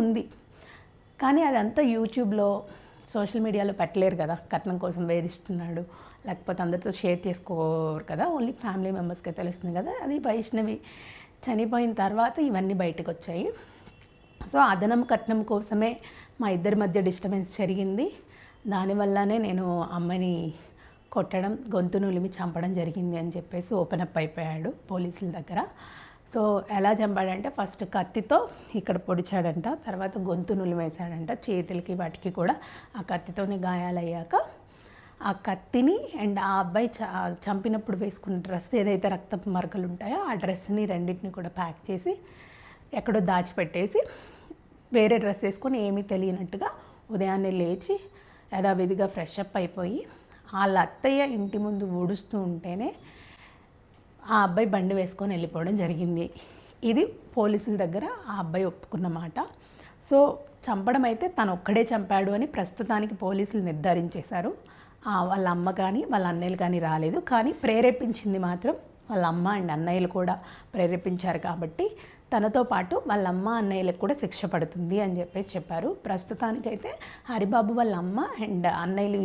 ఉంది. కానీ అదంతా యూట్యూబ్లో సోషల్ మీడియాలో పెట్టలేరు కదా, కట్నం కోసం వేధిస్తున్నాడు లేకపోతే అందరితో షేర్ చేసుకోరు కదా, ఓన్లీ ఫ్యామిలీ మెంబర్స్కే తెలుస్తుంది కదా. అది వైష్ణవి చనిపోయిన తర్వాత ఇవన్నీ బయటకు వచ్చాయి. సో అదనం కట్నం కోసమే మా ఇద్దరి మధ్య డిస్టర్బెన్స్ జరిగింది. దానివల్లనే నేను అమ్మని కొట్టడం, గొంతు నులిమి చంపడం జరిగింది అని చెప్పేసి ఓపెన్ అప్ అయిపోయాడు పోలీసుల దగ్గర. సో ఎలా చంపాడంటే ఫస్ట్ కత్తితో ఇక్కడ పొడిచాడంట, తర్వాత గొంతు నులిమేశాడంట, చేతులకి వాటికి కూడా ఆ కత్తితోని గాయాలయ్యాక ఆ కత్తిని అండ్ ఆ అబ్బాయి చంపినప్పుడు వేసుకున్న డ్రెస్ ఏదైతే రక్తపు మరకలు ఉంటాయో ఆ డ్రెస్ని రెండింటిని కూడా ప్యాక్ చేసి ఎక్కడో దాచిపెట్టేసి వేరే డ్రెస్ వేసుకొని ఏమీ తెలియనట్టుగా ఉదయాన్నే లేచి యథావిధిగా ఫ్రెష్ అప్ అయిపోయి వాళ్ళ అత్తయ్య ఇంటి ముందు ఊడుస్తూ ఉంటేనే ఆ అబ్బాయి బండి వేసుకొని వెళ్ళిపోవడం జరిగింది. ఇది పోలీసుల దగ్గర ఆ అబ్బాయి ఒప్పుకున్న మాట. సో చంపడం అయితే తను ఒక్కడే చంపాడు అని ప్రస్తుతానికి పోలీసులు నిర్ధారించేశారు. వాళ్ళ అమ్మ కానీ వాళ్ళ అన్నయ్యలు కానీ రాలేదు, కానీ ప్రేరేపించింది మాత్రం వాళ్ళ అమ్మ అండ్ అన్నయ్యలు కూడా ప్రేరేపించారు కాబట్టి తనతో పాటు వాళ్ళ అమ్మ అన్నయ్యలకు కూడా శిక్ష పడుతుంది అని చెప్పేసి చెప్పారు. ప్రస్తుతానికైతే హరిబాబు వాళ్ళ అమ్మ అండ్ అన్నయ్యలు